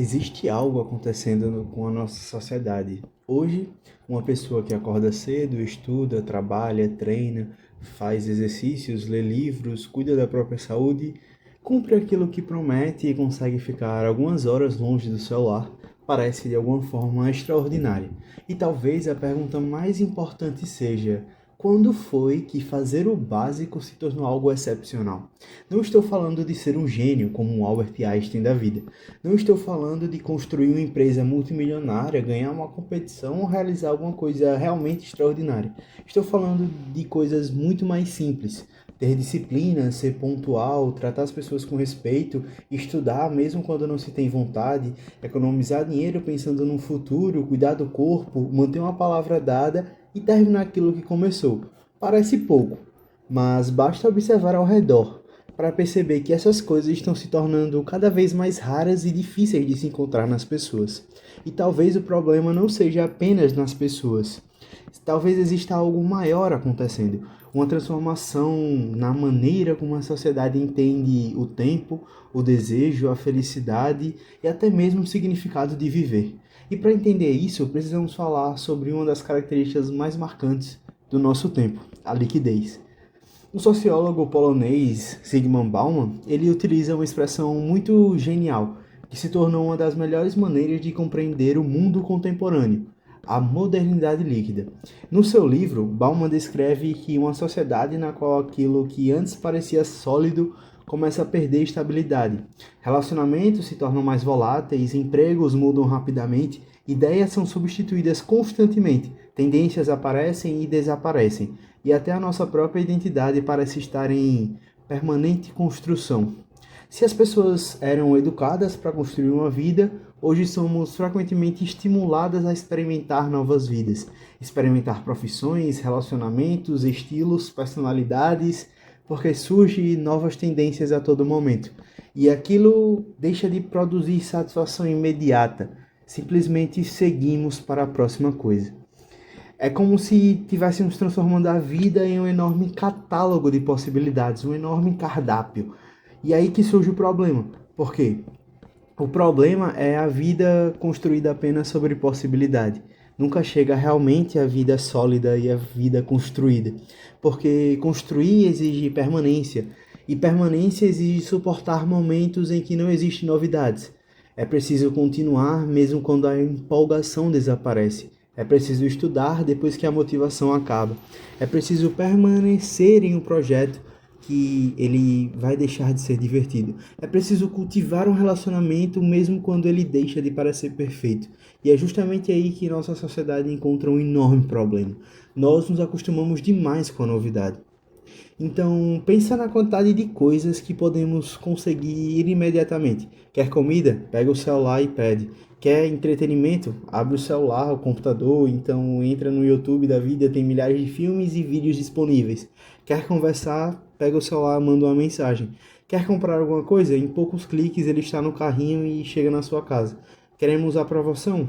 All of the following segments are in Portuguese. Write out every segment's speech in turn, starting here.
Existe algo acontecendo com a nossa sociedade. Hoje, uma pessoa que acorda cedo, estuda, trabalha, treina, faz exercícios, lê livros, cuida da própria saúde, cumpre aquilo que promete e consegue ficar algumas horas longe do celular, parece de alguma forma extraordinária. E talvez a pergunta mais importante seja: quando foi que fazer o básico se tornou algo excepcional? Não estou falando de ser um gênio como um Albert Einstein da vida. Não estou falando de construir uma empresa multimilionária, ganhar uma competição ou realizar alguma coisa realmente extraordinária. Estou falando de coisas muito mais simples. Ter disciplina, ser pontual, tratar as pessoas com respeito, estudar mesmo quando não se tem vontade, economizar dinheiro pensando no futuro, cuidar do corpo, manter uma palavra dada e terminar aquilo que começou. Parece pouco, mas basta observar ao redor para perceber que essas coisas estão se tornando cada vez mais raras e difíceis de se encontrar nas pessoas. E talvez o problema não seja apenas nas pessoas. Talvez exista algo maior acontecendo, uma transformação na maneira como a sociedade entende o tempo, o desejo, a felicidade e até mesmo o significado de viver. E para entender isso, precisamos falar sobre uma das características mais marcantes do nosso tempo, a liquidez. O sociólogo polonês Zygmunt Bauman, ele utiliza uma expressão muito genial, que se tornou uma das melhores maneiras de compreender o mundo contemporâneo, a modernidade líquida. No seu livro, Bauman descreve que uma sociedade na qual aquilo que antes parecia sólido começa a perder estabilidade. Relacionamentos se tornam mais voláteis, empregos mudam rapidamente, ideias são substituídas constantemente, tendências aparecem e desaparecem, e até a nossa própria identidade parece estar em permanente construção. Se as pessoas eram educadas para construir uma vida, hoje somos frequentemente estimuladas a experimentar novas vidas, experimentar profissões, relacionamentos, estilos, personalidades, porque surgem novas tendências a todo momento. E aquilo deixa de produzir satisfação imediata, simplesmente seguimos para a próxima coisa. É como se estivéssemos transformando a vida em um enorme catálogo de possibilidades, um enorme cardápio. E aí que surge o problema. Por quê? O problema é a vida construída apenas sobre possibilidade. Nunca chega realmente a vida sólida e a vida construída. Porque construir exige permanência. E permanência exige suportar momentos em que não existem novidades. É preciso continuar mesmo quando a empolgação desaparece. É preciso estudar depois que a motivação acaba. É preciso permanecer em um projeto que ele vai deixar de ser divertido. É preciso cultivar um relacionamento mesmo quando ele deixa de parecer perfeito. E é justamente aí que nossa sociedade encontra um enorme problema. Nós nos acostumamos demais com a novidade. Então, pensa na quantidade de coisas que podemos conseguir imediatamente. Quer comida? Pega o celular e pede. Quer entretenimento? Abre o celular, o computador, então entra no YouTube da vida, tem milhares de filmes e vídeos disponíveis. Quer conversar? Pega o celular, manda uma mensagem. Quer comprar alguma coisa? Em poucos cliques ele está no carrinho e chega na sua casa. Queremos aprovação?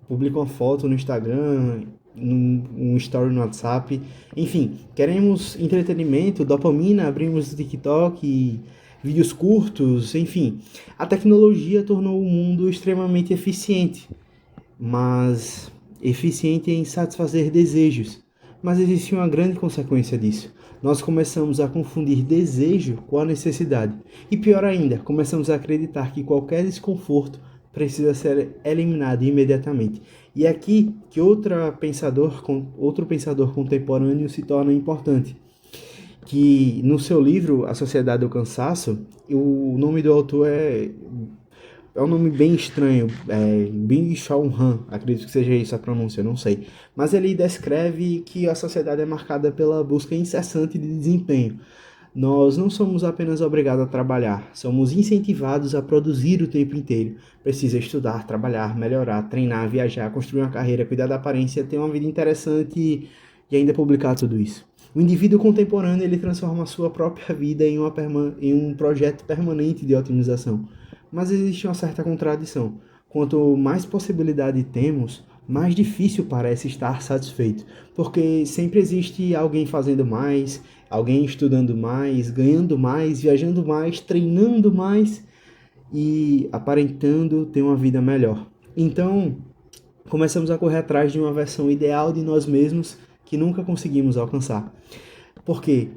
Publica uma foto no Instagram, um story no WhatsApp. Enfim, queremos entretenimento, dopamina, abrimos o TikTok, vídeos curtos, enfim. A tecnologia tornou o mundo extremamente eficiente, mas eficiente em satisfazer desejos. Mas existe uma grande consequência disso. Nós começamos a confundir desejo com a necessidade. E pior ainda, começamos a acreditar que qualquer desconforto precisa ser eliminado imediatamente. E é aqui que outro pensador contemporâneo se torna importante, que no seu livro A Sociedade do Cansaço, o nome do autor é um nome bem estranho, Byung-Chul Han, acredito que seja isso a pronúncia, não sei. Mas ele descreve que a sociedade é marcada pela busca incessante de desempenho. Nós não somos apenas obrigados a trabalhar, somos incentivados a produzir o tempo inteiro. Precisa estudar, trabalhar, melhorar, treinar, viajar, construir uma carreira, cuidar da aparência, ter uma vida interessante e ainda publicar tudo isso. O indivíduo contemporâneo ele transforma a sua própria vida em um projeto permanente de otimização. Mas existe uma certa contradição. Quanto mais possibilidade temos, mais difícil parece estar satisfeito, porque sempre existe alguém fazendo mais, alguém estudando mais, ganhando mais, viajando mais, treinando mais, e aparentando ter uma vida melhor. Então, começamos a correr atrás de uma versão ideal de nós mesmos que nunca conseguimos alcançar. Por quê?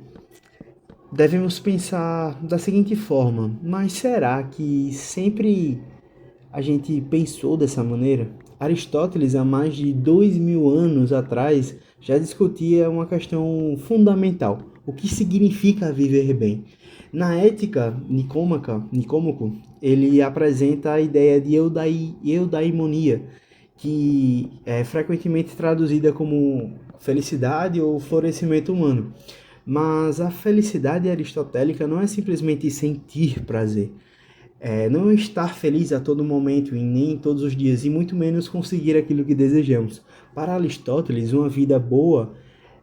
Devemos pensar da seguinte forma: mas será que sempre a gente pensou dessa maneira? Aristóteles, há mais de 2000 anos atrás, já discutia uma questão fundamental: o que significa viver bem? Na Ética Nicômaco, ele apresenta a ideia de eudaimonia, que é frequentemente traduzida como felicidade ou florescimento humano. Mas a felicidade aristotélica não é simplesmente sentir prazer. Não estar feliz a todo momento e nem todos os dias, e muito menos conseguir aquilo que desejamos. Para Aristóteles, uma vida boa,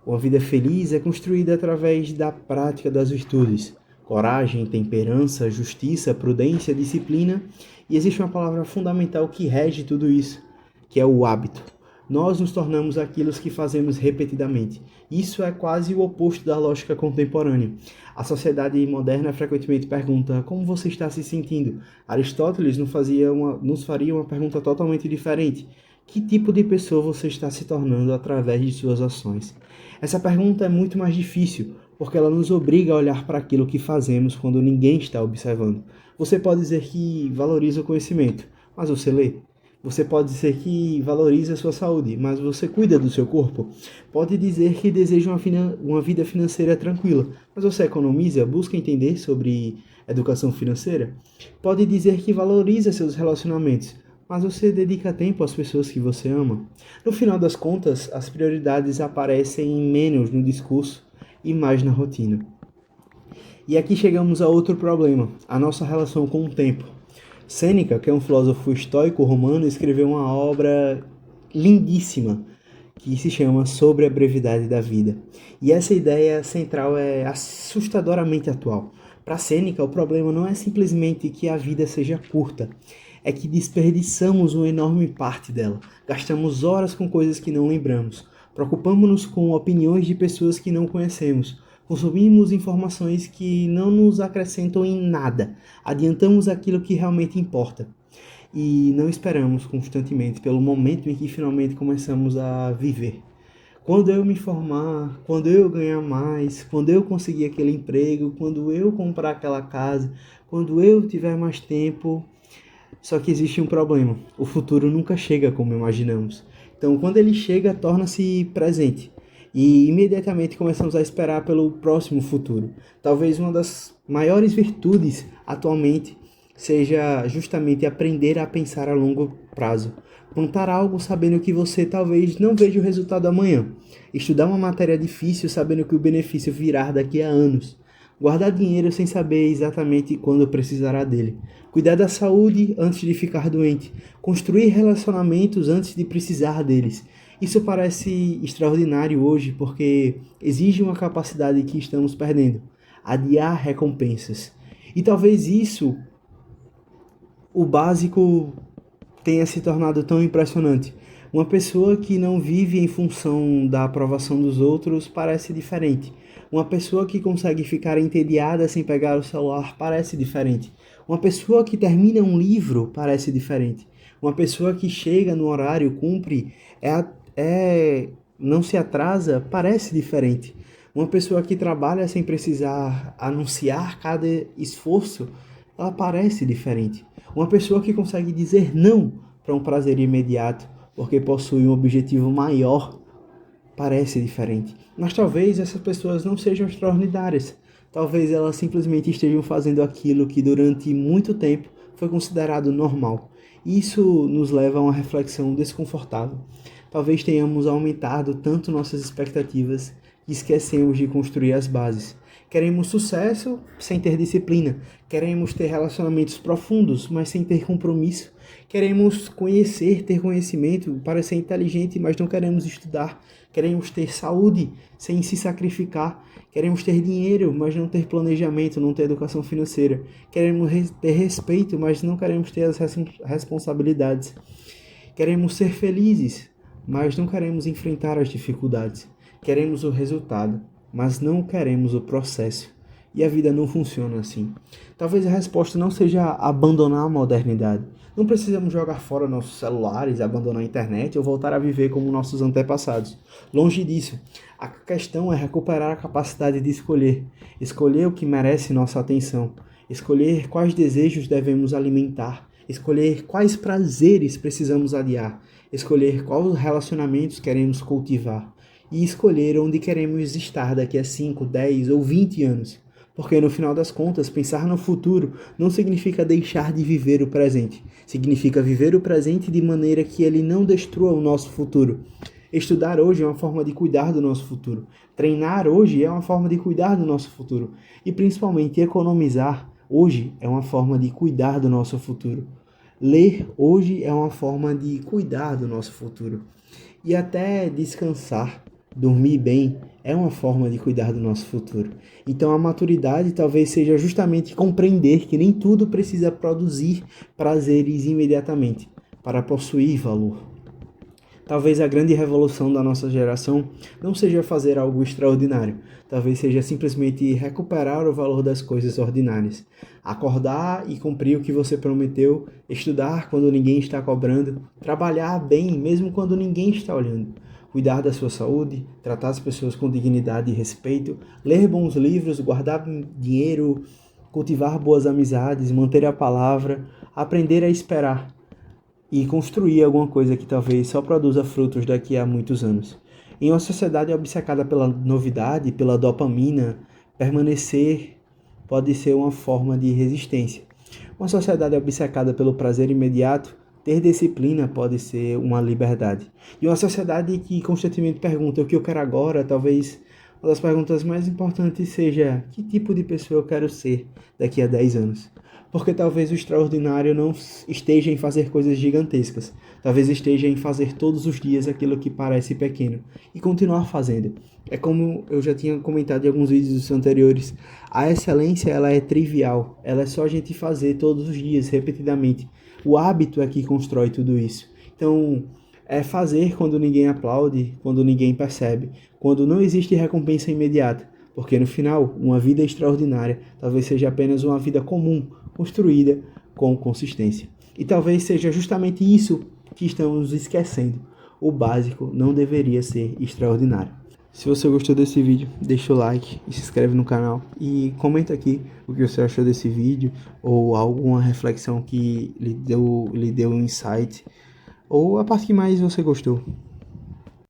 uma vida feliz é construída através da prática das virtudes. Coragem, temperança, justiça, prudência, disciplina. E existe uma palavra fundamental que rege tudo isso, que é o hábito. Nós nos tornamos aquilo que fazemos repetidamente. Isso é quase o oposto da lógica contemporânea. A sociedade moderna frequentemente pergunta: como você está se sentindo? Aristóteles nos faria uma pergunta totalmente diferente: que tipo de pessoa você está se tornando através de suas ações? Essa pergunta é muito mais difícil, porque ela nos obriga a olhar para aquilo que fazemos quando ninguém está observando. Você pode dizer que valoriza o conhecimento, mas você lê? Você pode dizer que valoriza a sua saúde, mas você cuida do seu corpo? Pode dizer que deseja uma vida financeira tranquila, mas você economiza, busca entender sobre educação financeira? Pode dizer que valoriza seus relacionamentos, mas você dedica tempo às pessoas que você ama? No final das contas, as prioridades aparecem menos no discurso e mais na rotina. E aqui chegamos a outro problema: a nossa relação com o tempo. Sêneca, que é um filósofo estoico romano, escreveu uma obra lindíssima que se chama Sobre a Brevidade da Vida. E essa ideia central é assustadoramente atual. Para Sêneca, o problema não é simplesmente que a vida seja curta, é que desperdiçamos uma enorme parte dela. Gastamos horas com coisas que não lembramos, preocupamos-nos com opiniões de pessoas que não conhecemos, consumimos informações que não nos acrescentam em nada, adiantamos aquilo que realmente importa e não esperamos constantemente pelo momento em que finalmente começamos a viver. Quando eu me formar, quando eu ganhar mais, quando eu conseguir aquele emprego, quando eu comprar aquela casa, quando eu tiver mais tempo. Só que existe um problema: o futuro nunca chega como imaginamos. Então, quando ele chega, torna-se presente. E imediatamente começamos a esperar pelo próximo futuro. Talvez uma das maiores virtudes atualmente seja justamente aprender a pensar a longo prazo. Plantar algo sabendo que você talvez não veja o resultado amanhã. Estudar uma matéria difícil sabendo que o benefício virá daqui a anos. Guardar dinheiro sem saber exatamente quando precisará dele. Cuidar da saúde antes de ficar doente. Construir relacionamentos antes de precisar deles. Isso parece extraordinário hoje porque exige uma capacidade que estamos perdendo: adiar recompensas. E talvez isso, o básico, tenha se tornado tão impressionante. Uma pessoa que não vive em função da aprovação dos outros parece diferente. Uma pessoa que consegue ficar entediada sem pegar o celular parece diferente. Uma pessoa que termina um livro parece diferente. Uma pessoa que chega no horário, cumpre, não se atrasa, parece diferente. Uma pessoa que trabalha sem precisar anunciar cada esforço, ela parece diferente. Uma pessoa que consegue dizer não para um prazer imediato, porque possui um objetivo maior, parece diferente. Mas talvez essas pessoas não sejam extraordinárias. Talvez elas simplesmente estejam fazendo aquilo que durante muito tempo foi considerado normal. Isso nos leva a uma reflexão desconfortável. Talvez tenhamos aumentado tanto nossas expectativas que esquecemos de construir as bases. Queremos sucesso sem ter disciplina. Queremos ter relacionamentos profundos, mas sem ter compromisso. Queremos conhecer, ter conhecimento, parecer inteligente, mas não queremos estudar. Queremos ter saúde sem se sacrificar. Queremos ter dinheiro, mas não ter planejamento, não ter educação financeira. Queremos ter respeito, mas não queremos ter as responsabilidades. Queremos ser felizes, mas não queremos enfrentar as dificuldades. Queremos o resultado, mas não queremos o processo. E a vida não funciona assim. Talvez a resposta não seja abandonar a modernidade. Não precisamos jogar fora nossos celulares, abandonar a internet ou voltar a viver como nossos antepassados. Longe disso. A questão é recuperar a capacidade de escolher. Escolher o que merece nossa atenção. Escolher quais desejos devemos alimentar. Escolher quais prazeres precisamos adiar. Escolher quais relacionamentos queremos cultivar. E escolher onde queremos estar daqui a 5, 10 ou 20 anos. Porque no final das contas, pensar no futuro não significa deixar de viver o presente. Significa viver o presente de maneira que ele não destrua o nosso futuro. Estudar hoje é uma forma de cuidar do nosso futuro. Treinar hoje é uma forma de cuidar do nosso futuro. E principalmente economizar hoje é uma forma de cuidar do nosso futuro. Ler hoje é uma forma de cuidar do nosso futuro. E até descansar, dormir bem, é uma forma de cuidar do nosso futuro. Então a maturidade talvez seja justamente compreender que nem tudo precisa produzir prazeres imediatamente para possuir valor. Talvez a grande revolução da nossa geração não seja fazer algo extraordinário. Talvez seja simplesmente recuperar o valor das coisas ordinárias. Acordar e cumprir o que você prometeu, estudar quando ninguém está cobrando, trabalhar bem mesmo quando ninguém está olhando, cuidar da sua saúde, tratar as pessoas com dignidade e respeito, ler bons livros, guardar dinheiro, cultivar boas amizades, manter a palavra, aprender a esperar e construir alguma coisa que talvez só produza frutos daqui a muitos anos. Em uma sociedade obcecada pela novidade, pela dopamina, permanecer pode ser uma forma de resistência. Uma sociedade obcecada pelo prazer imediato, ter disciplina pode ser uma liberdade. E uma sociedade que constantemente pergunta o que eu quero agora, talvez uma das perguntas mais importantes seja: que tipo de pessoa eu quero ser daqui a 10 anos? Porque talvez o extraordinário não esteja em fazer coisas gigantescas. Talvez esteja em fazer todos os dias aquilo que parece pequeno e continuar fazendo. É como eu já tinha comentado em alguns vídeos anteriores, a excelência ela é trivial, ela é só a gente fazer todos os dias, repetidamente. O hábito é que constrói tudo isso. Então, é fazer quando ninguém aplaude, quando ninguém percebe, quando não existe recompensa imediata. Porque no final, uma vida extraordinária talvez seja apenas uma vida comum, construída com consistência. E talvez seja justamente isso que estamos esquecendo. O básico não deveria ser extraordinário. Se você gostou desse vídeo, deixa o like e se inscreve no canal. E comenta aqui o que você achou desse vídeo, ou alguma reflexão que lhe deu um insight, ou a parte que mais você gostou.